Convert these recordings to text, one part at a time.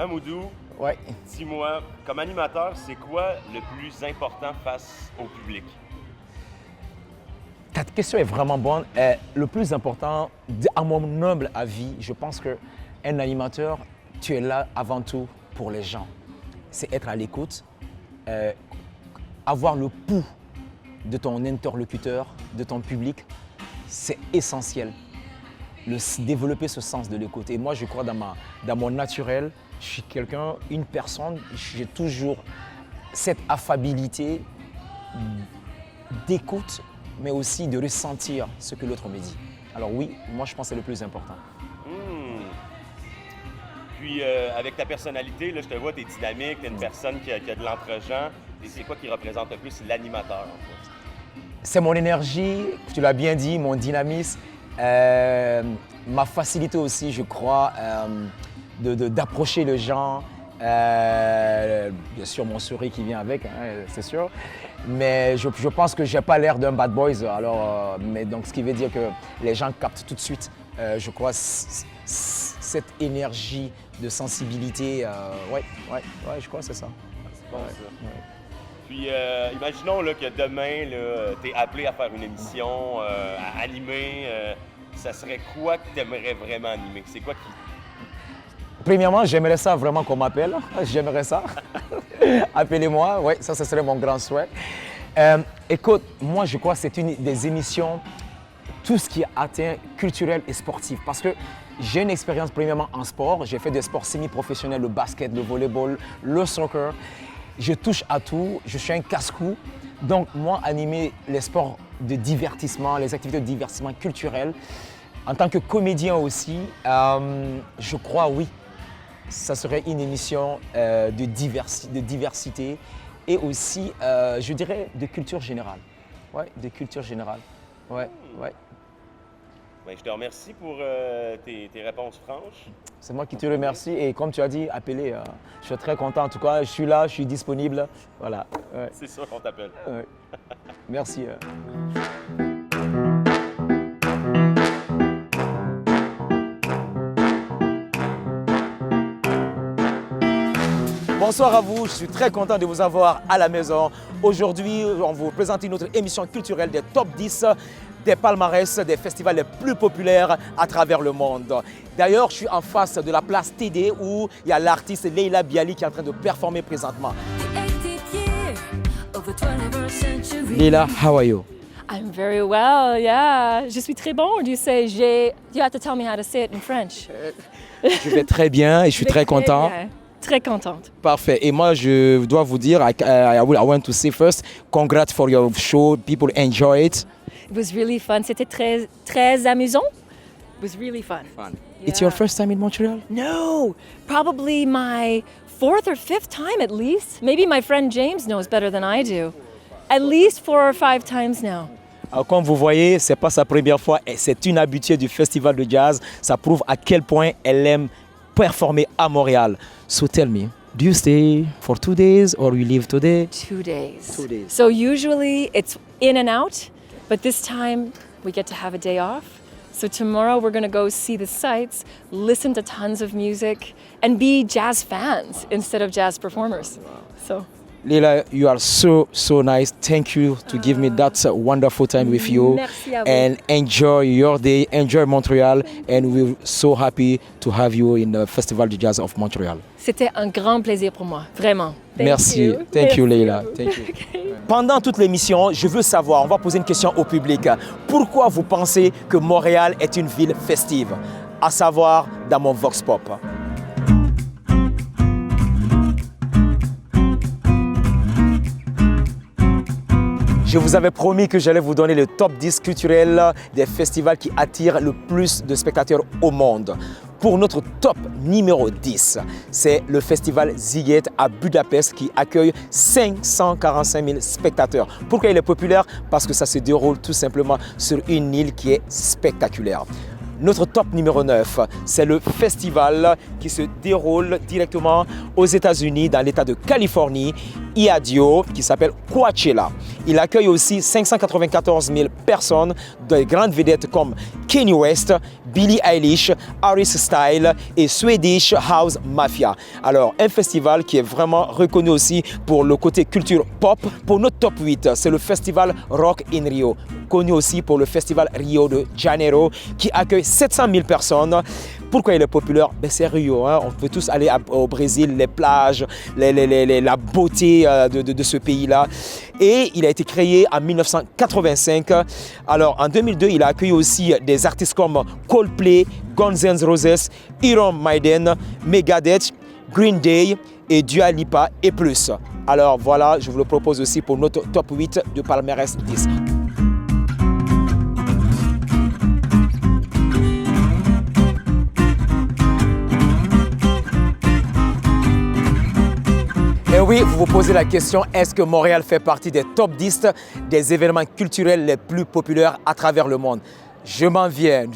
Mamoudou, Ouais. dis-moi, comme animateur, c'est quoi le plus important face au public? Ta question est vraiment bonne. Le plus important, à mon humble avis, je pense qu'un animateur, tu es là avant tout pour les gens. C'est être à l'écoute, avoir le pouls de ton interlocuteur, de ton public, c'est essentiel. Développer ce sens de l'écoute. Et moi, je crois dans mon naturel, je suis quelqu'un, une personne, j'ai toujours cette affabilité d'écoute, mais aussi de ressentir ce que l'autre me dit. Alors oui, moi je pense que c'est le plus important. Puis avec ta personnalité, là, je te vois, tu es dynamique, tu es une personne qui a de l'entre-gens. Et c'est quoi qui représente le plus l'animateur? En fait? C'est mon énergie, tu l'as bien dit, mon dynamisme, ma facilité aussi, je crois, d'approcher les gens. Bien sûr, mon sourire qui vient avec, hein, c'est sûr. Mais je pense que je n'ai pas l'air d'un bad boy. Alors, mais donc, ce qui veut dire que les gens captent tout de suite, je crois, cette énergie de sensibilité. Ouais, je crois que c'est ça. C'est bon, ça. Ouais. Puis, imaginons là, que demain, tu es appelé à faire une émission, à animer. Ça serait quoi que tu aimerais vraiment animer? C'est quoi qui... Premièrement, j'aimerais ça vraiment qu'on m'appelle. J'aimerais ça. Appelez-moi. Oui, ça serait mon grand souhait. Écoute, moi, je crois que c'est une des émissions, tout ce qui est atteint culturel et sportif. Parce que j'ai une expérience premièrement en sport. J'ai fait des sports semi-professionnels, le basket, le volleyball, le soccer. Je touche à tout. Je suis un casse-cou. Donc, moi, animer les sports de divertissement, les activités de divertissement culturel, en tant que comédien aussi, je crois, oui, ça serait une émission de diversité et aussi, je dirais, de culture générale. Oui, de culture générale. Ouais. Ben, je te remercie pour tes réponses franches. C'est moi qui te remercie et comme tu as dit, appelez. Je suis très content en tout cas. Je suis là, je suis disponible. Voilà. Ouais. C'est sûr qu'on t'appelle. Ouais. Merci. Bonsoir à vous, je suis très content de vous avoir à la maison. Aujourd'hui, on vous présente une autre émission culturelle des top 10 des palmarès des festivals les plus populaires à travers le monde. D'ailleurs, je suis en face de la place TD où il y a l'artiste Leila Bialy qui est en train de performer présentement. Leila, how are you? I'm very well, yeah. Je suis très bon. You say j'ai. You have to tell me how to say it in French. Je vais très bien et je suis très content. Bien. Très contente. Parfait. Et moi, je dois vous dire, I want to say first, congrats for your show. People enjoy it. It was really fun. C'était très amusant. It was really fun. Fun. Yeah. It's your first time in Montreal? No, probably my 4th or 5th time at least. Maybe my friend James knows better than I do. At least 4 or 5 times now. Alors, comme vous voyez, c'est pas sa première fois. C'est une habituée du festival de jazz. Ça prouve à quel point elle aime performer à Montréal. So tell me, do you stay for 2 days or you leave today? 2 days. 2 days. So usually it's in and out, but this time we get to have a day off. So tomorrow we're going to go see the sights, listen to tons of music, and be jazz fans instead of jazz performers. So. Leila, you are so nice. Thank you to give me that wonderful time with you. Merci à vous. And enjoy your day, enjoy Montreal, and we're so happy to have you in the Festival de Jazz of Montreal. C'était un grand plaisir pour moi, vraiment. Merci. Thank you, Leila. Thank you. Okay. Pendant toute l'émission, je veux savoir, on va poser une question au public. Pourquoi vous pensez que Montréal est une ville festive? À savoir, dans mon Vox Pop. Je vous avais promis que j'allais vous donner le top 10 culturel des festivals qui attirent le plus de spectateurs au monde. Pour notre top numéro 10, c'est le festival Sziget à Budapest qui accueille 545 000 spectateurs. Pourquoi il est populaire? Parce que ça se déroule tout simplement sur une île qui est spectaculaire. Notre top numéro 9, c'est le festival qui se déroule directement aux États-Unis, dans l'État de Californie, IADIO, qui s'appelle Coachella. Il accueille aussi 594 000 personnes, de grandes vedettes comme Kanye West, Billie Eilish, Harry Styles et Swedish House Mafia. Alors, un festival qui est vraiment reconnu aussi pour le côté culture pop. Pour notre top 8, c'est le festival Rock in Rio, connu aussi pour le festival Rio de Janeiro, qui accueille 700 000 personnes. Pourquoi il est populaire? C'est Rio, hein? On peut tous aller au Brésil, les plages, la beauté de ce pays-là. Et il a été créé en 1985. Alors en 2002, il a accueilli aussi des artistes comme Coldplay, Guns N' Roses, Iron Maiden, Megadeth, Green Day et Dua Lipa et plus. Alors voilà, je vous le propose aussi pour notre top 8 de palmarès 10. Et oui, vous vous posez la question, est-ce que Montréal fait partie des top 10 des événements culturels les plus populaires à travers le monde? Je m'en viens.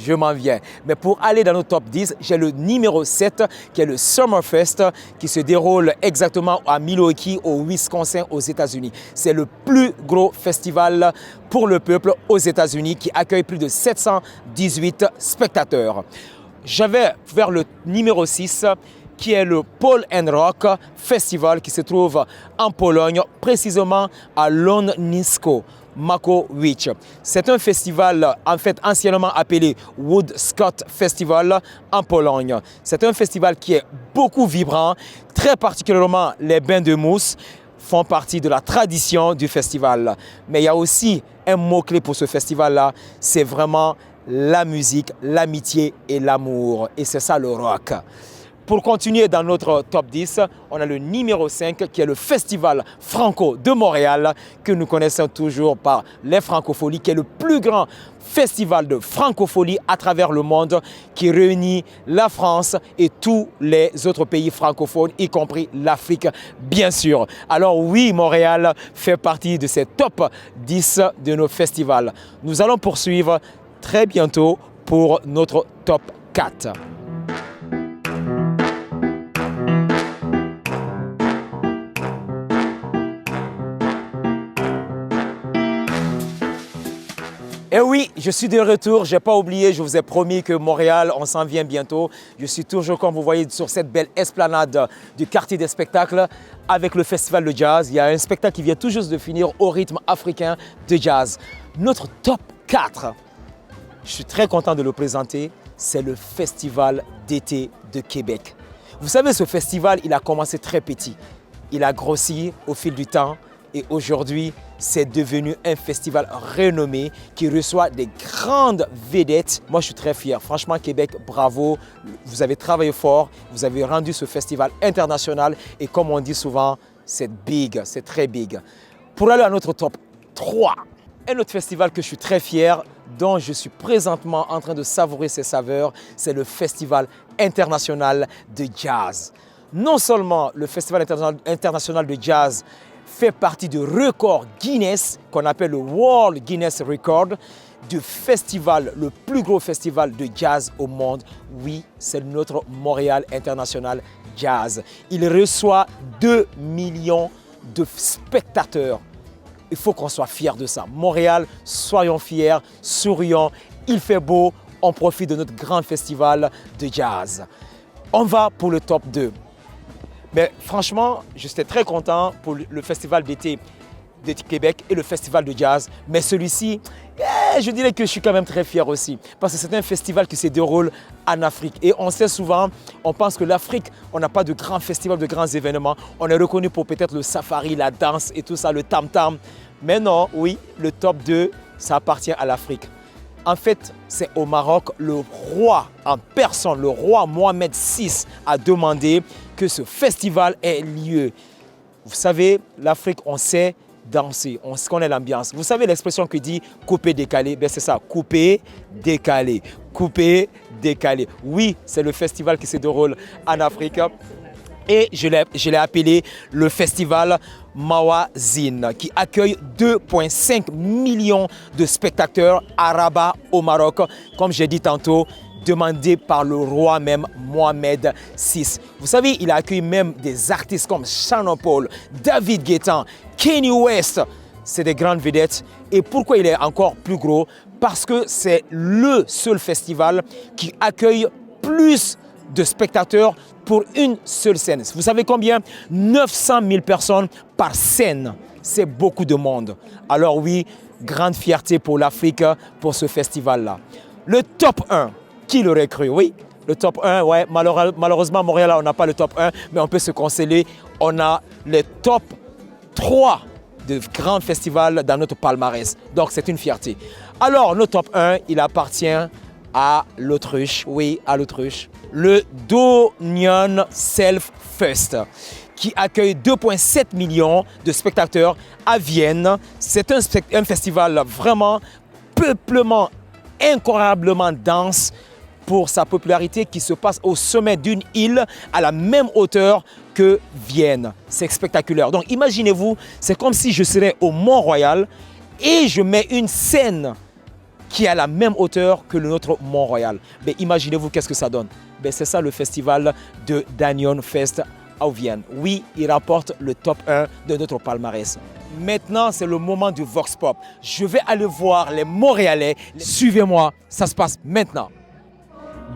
Mais pour aller dans nos top 10, j'ai le numéro 7 qui est le Summerfest qui se déroule exactement à Milwaukee, au Wisconsin, aux États-Unis. C'est le plus gros festival pour le peuple aux États-Unis qui accueille plus de 718 spectateurs. J'avais vers le numéro 6 qui est le Pole and Rock Festival qui se trouve en Pologne, précisément à Lonisko, Makowicz. C'est un festival en fait anciennement appelé Woodstock Festival en Pologne. C'est un festival qui est beaucoup vibrant, très particulièrement les bains de mousse font partie de la tradition du festival. Mais il y a aussi un mot-clé pour ce festival-là, c'est vraiment la musique, l'amitié et l'amour. Et c'est ça le rock. Pour continuer dans notre top 10, on a le numéro 5 qui est le Festival Franco de Montréal que nous connaissons toujours par les Francopholies, qui est le plus grand festival de francophonie à travers le monde qui réunit la France et tous les autres pays francophones, y compris l'Afrique, bien sûr. Alors oui, Montréal fait partie de ces top 10 de nos festivals. Nous allons poursuivre très bientôt pour notre top 4. Et oui, je suis de retour, je n'ai pas oublié, je vous ai promis que Montréal, on s'en vient bientôt. Je suis toujours, comme vous voyez, sur cette belle esplanade du quartier des spectacles avec le festival de jazz. Il y a un spectacle qui vient tout juste de finir au rythme africain de jazz. Notre top 4, je suis très content de le présenter, c'est le Festival d'été de Québec. Vous savez, ce festival, il a commencé très petit. Il a grossi au fil du temps. Et aujourd'hui, c'est devenu un festival renommé qui reçoit des grandes vedettes. Moi, je suis très fier. Franchement, Québec, bravo. Vous avez travaillé fort. Vous avez rendu ce festival international. Et comme on dit souvent, c'est big, c'est très big. Pour aller à notre top 3, un autre festival que je suis très fier, dont je suis présentement en train de savourer ses saveurs, c'est le Festival international de jazz. Non seulement le Festival international de jazz fait partie du record Guinness, qu'on appelle le World Guinness Record, du festival, le plus gros festival de jazz au monde. Oui, c'est notre Montréal International Jazz. Il reçoit 2 millions de spectateurs. Il faut qu'on soit fiers de ça. Montréal, soyons fiers, sourions, il fait beau, on profite de notre grand festival de jazz. On va pour le top 2. Mais franchement, j'étais très content pour le festival d'été de Québec et le festival de jazz. Mais celui-ci, je dirais que je suis quand même très fier aussi. Parce que c'est un festival qui se déroule en Afrique. Et on sait souvent, on pense que l'Afrique, on n'a pas de grands festivals, de grands événements. On est reconnu pour peut-être le safari, la danse et tout ça, le tam-tam. Mais non, oui, le top 2, ça appartient à l'Afrique. En fait, c'est au Maroc, le roi en personne, le roi Mohamed VI a demandé que ce festival ait lieu. Vous savez, l'Afrique, on sait danser, on connaît l'ambiance. Vous savez l'expression qui dit couper, décaler? C'est ça, couper, décaler, couper, décaler. Oui, c'est le festival qui se déroule en Afrique. Et je l'ai appelé le festival Mawazine, qui accueille 2,5 millions de spectateurs à Rabat, au Maroc. Comme j'ai dit tantôt, demandé par le roi même Mohamed VI. Vous savez, il a accueilli même des artistes comme Sean Paul, David Guetta, Kanye West. C'est des grandes vedettes. Et pourquoi il est encore plus gros? Parce que c'est le seul festival qui accueille plus de spectateurs pour une seule scène. Vous savez combien? 900 000 personnes par scène. C'est beaucoup de monde. Alors oui, grande fierté pour l'Afrique, pour ce festival-là. Le top 1, qui l'aurait cru? Oui, le top 1, ouais, malheureusement, à Montréal, on n'a pas le top 1, mais on peut se consoler. On a le top 3 de grands festivals dans notre palmarès. Donc, c'est une fierté. Alors, le top 1, il appartient à l'Autruche. Oui, à l'Autruche. Le Donion Self Fest, qui accueille 2,7 millions de spectateurs à Vienne. C'est un festival vraiment peuplement, incroyablement dense pour sa popularité qui se passe au sommet d'une île à la même hauteur que Vienne. C'est spectaculaire. Donc imaginez-vous, c'est comme si je serais au Mont-Royal et je mets une scène qui est à la même hauteur que notre Mont-Royal. Mais imaginez-vous qu'est-ce que ça donne. C'est ça le festival de Danion Fest à Vienne. Oui, il rapporte le top 1 de notre palmarès. Maintenant, c'est le moment du Vox Pop. Je vais aller voir les Montréalais. Suivez-moi, ça se passe maintenant.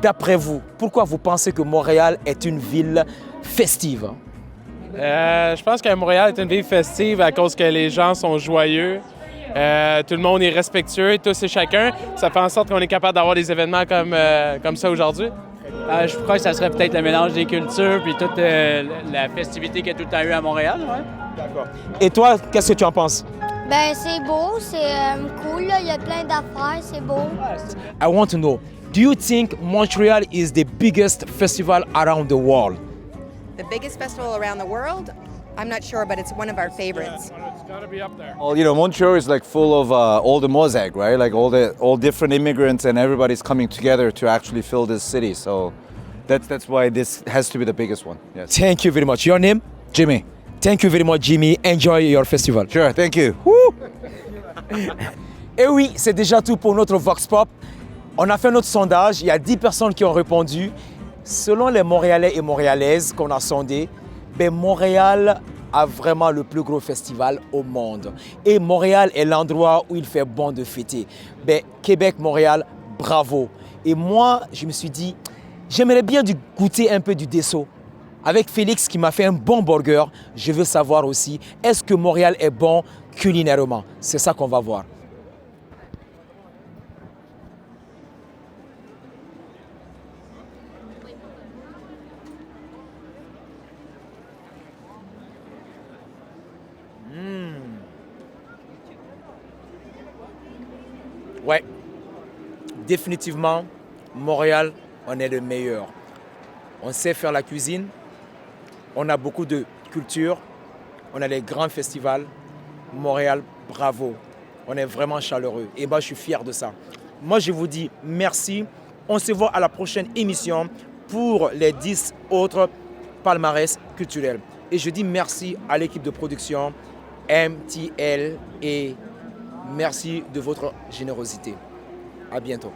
D'après vous, pourquoi vous pensez que Montréal est une ville festive? Je pense que Montréal est une ville festive à cause que les gens sont joyeux. Tout le monde est respectueux, tous et chacun. Ça fait en sorte qu'on est capable d'avoir des événements comme ça aujourd'hui. Je crois que ça serait peut-être le mélange des cultures puis toute la festivité qu'il y a tout le temps eu à Montréal. Ouais. D'accord. Et toi, qu'est-ce que tu en penses? Ben, c'est beau, c'est cool, là. Il y a plein d'affaires, c'est beau. I want to know, do you think Montreal is the biggest festival around the world? The biggest festival around the world? I'm not sure, but it's one of our favorites. It's got to be up there. Well, you know, Montreal is like full of all the mosaic, right? Like all different immigrants and everybody's coming together to actually fill this city. So that's why this has to be the biggest one. Yes. Thank you very much. Your name? Jimmy. Thank you very much, Jimmy. Enjoy your festival. Sure, thank you. Et oui, c'est déjà tout pour notre Vox Pop. On a fait notre sondage. Il y a 10 personnes qui ont répondu. Selon les Montréalais et Montréalaises qu'on a sondés, Montréal a vraiment le plus gros festival au monde. Et Montréal est l'endroit où il fait bon de fêter. Québec, Montréal, bravo. Et moi, je me suis dit, j'aimerais bien goûter un peu du Dessau. Avec Félix qui m'a fait un bon burger, je veux savoir aussi, est-ce que Montréal est bon culinairement? C'est ça qu'on va voir. Ouais, définitivement, Montréal, on est le meilleur. On sait faire la cuisine, on a beaucoup de culture, on a les grands festivals. Montréal, bravo, on est vraiment chaleureux et moi je suis fier de ça. Moi je vous dis merci, on se voit à la prochaine émission pour les 10 autres palmarès culturels. Et je dis merci à l'équipe de production, MTL, et merci de votre générosité. À bientôt.